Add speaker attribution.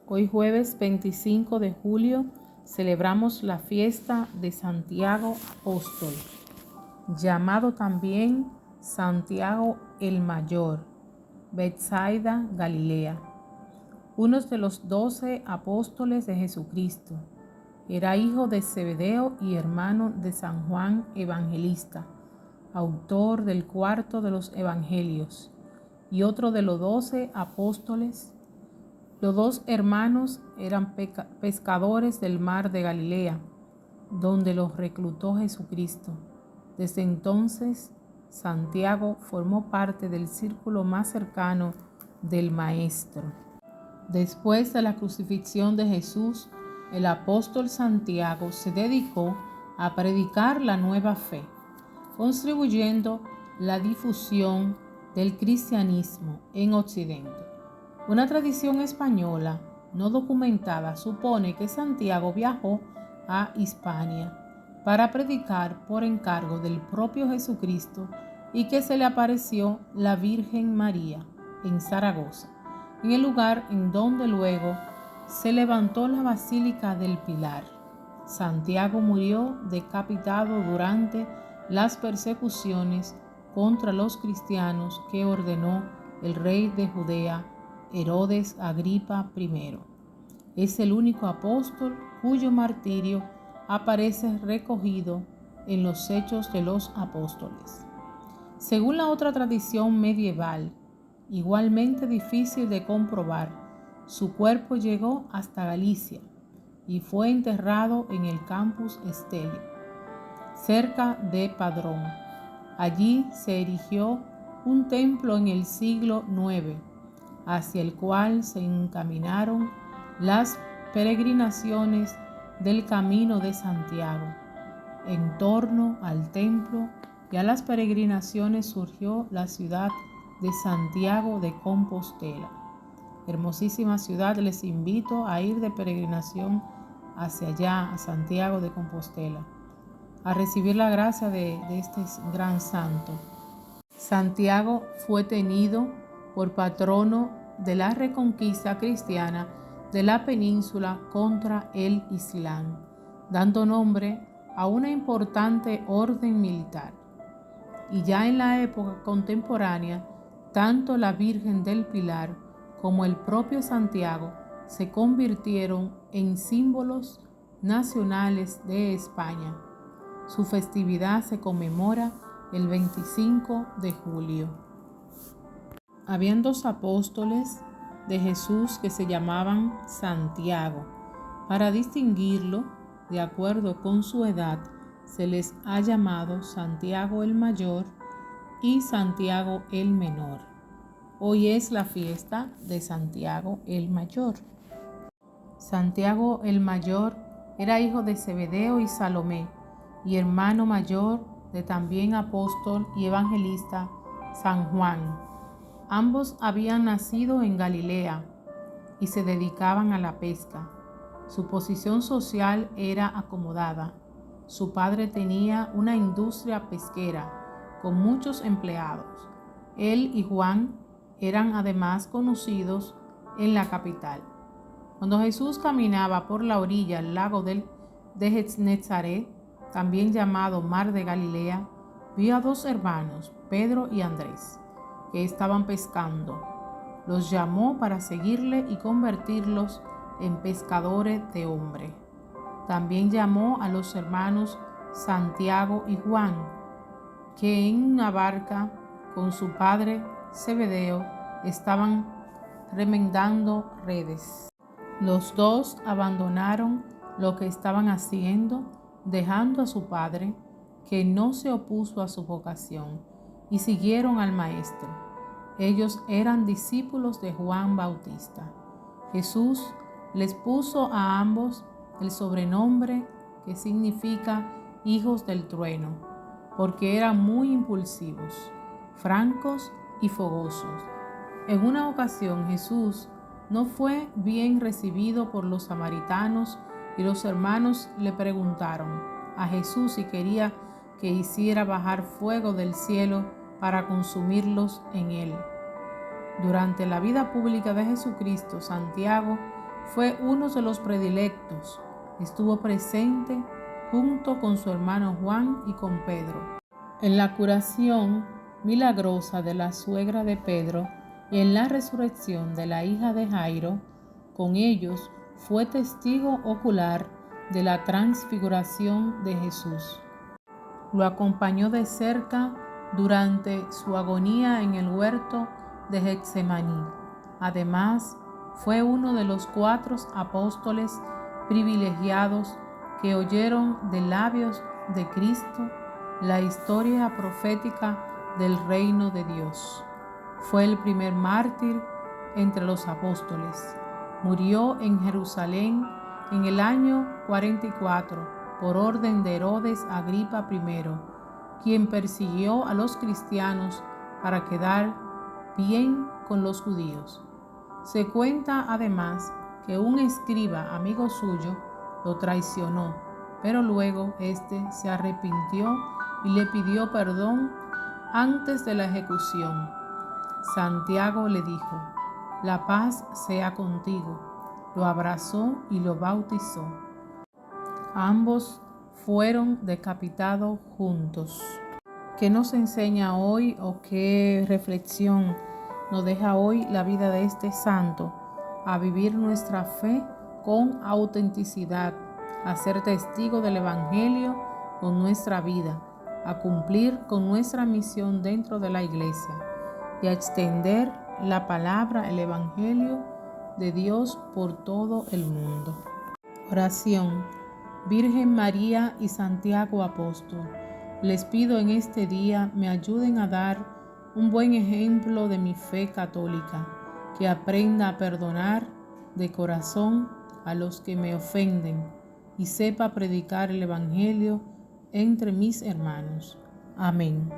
Speaker 1: Hoy jueves 25 de julio celebramos la fiesta de Santiago Apóstol, llamado también Santiago el Mayor, Betsaida, Galilea. Uno de los 12 apóstoles de Jesucristo. Era hijo de Zebedeo y hermano de San Juan Evangelista, autor del cuarto de los Evangelios, y otro de los 12 apóstoles. Los dos hermanos eran pescadores del mar de Galilea, donde los reclutó Jesucristo. Desde entonces, Santiago formó parte del círculo más cercano del Maestro. Después de la crucifixión de Jesús, el apóstol Santiago se dedicó a predicar la nueva fe, contribuyendo a la difusión del cristianismo en Occidente. Una tradición española no documentada supone que Santiago viajó a Hispania para predicar por encargo del propio Jesucristo y que se le apareció la Virgen María en Zaragoza, en el lugar en donde luego se levantó la Basílica del Pilar. Santiago murió decapitado durante las persecuciones contra los cristianos que ordenó el rey de Judea, Herodes Agripa I. Es el único apóstol cuyo martirio aparece recogido en los Hechos de los Apóstoles. Según la otra tradición medieval, igualmente difícil de comprobar, su cuerpo llegó hasta Galicia y fue enterrado en el Campus Estelio, cerca de Padrón. Allí se erigió un templo en el siglo IX, hacia el cual se encaminaron las peregrinaciones del Camino de Santiago. En torno al templo y a las peregrinaciones surgió la ciudad de Santiago de Compostela. Hermosísima ciudad, les invito a ir de peregrinación hacia allá, a Santiago de Compostela, a recibir la gracia de este gran santo. Santiago fue tenido por patrono de la reconquista cristiana de la península contra el Islam, dando nombre a una importante orden militar. Y ya en la época contemporánea, tanto la Virgen del Pilar como el propio Santiago se convirtieron en símbolos nacionales de España. Su festividad se conmemora el 25 de julio. Habían dos apóstoles de Jesús que se llamaban Santiago. Para distinguirlo, de acuerdo con su edad, se les ha llamado Santiago el Mayor y Santiago el Menor. Hoy es la fiesta de Santiago el Mayor. Santiago el Mayor era hijo de Zebedeo y Salomé y hermano mayor de también apóstol y evangelista San Juan. Ambos habían nacido en Galilea y se dedicaban a la pesca. Su posición social era acomodada. Su padre tenía una industria pesquera con muchos empleados. Él y Juan eran además conocidos en la capital. Cuando Jesús caminaba por la orilla del lago de Genezaret, también llamado Mar de Galilea, vio a dos hermanos, Pedro y Andrés, que estaban pescando. Los llamó para seguirle y convertirlos en pescadores de hombres. También llamó a los hermanos Santiago y Juan, que en una barca con su padre Zebedeo estaban remendando redes. Los dos abandonaron lo que estaban haciendo, dejando a su padre, que no se opuso a su vocación, y siguieron al Maestro. Ellos eran discípulos de Juan Bautista. Jesús les puso a ambos el sobrenombre que significa hijos del trueno, porque eran muy impulsivos, francos y fogosos. En una ocasión Jesús no fue bien recibido por los samaritanos y los hermanos le preguntaron a Jesús si quería que hiciera bajar fuego del cielo para consumirlos en él. Durante la vida pública de Jesucristo, Santiago Fue uno de los predilectos. Estuvo presente junto con su hermano Juan y con Pedro en la curación milagrosa de la suegra de Pedro y en la resurrección de la hija de Jairo. Con ellos fue testigo ocular de la transfiguración de Jesús. Lo acompañó de cerca durante su agonía en el huerto de Getsemaní. Además, fue uno de los 4 apóstoles privilegiados que oyeron de labios de Cristo la historia profética del reino de Dios. Fue el primer mártir entre los apóstoles. Murió en Jerusalén en el año 44 por orden de Herodes Agripa I, quien persiguió a los cristianos para quedar bien con los judíos. Se cuenta además que un escriba amigo suyo lo traicionó, pero luego éste se arrepintió y le pidió perdón antes de la ejecución. Santiago le dijo: «La paz sea contigo». Lo abrazó y lo bautizó. Ambos fueron decapitados juntos. ¿Qué nos enseña hoy o qué reflexión nos deja hoy la vida de este santo? A vivir nuestra fe con autenticidad, a ser testigo del Evangelio con nuestra vida, a cumplir con nuestra misión dentro de la iglesia y a extender la palabra, el Evangelio de Dios por todo el mundo. Oración. Virgen María y Santiago Apóstol, les pido en este día me ayuden a dar un buen ejemplo de mi fe católica, que aprenda a perdonar de corazón a los que me ofenden y sepa predicar el Evangelio entre mis hermanos. Amén.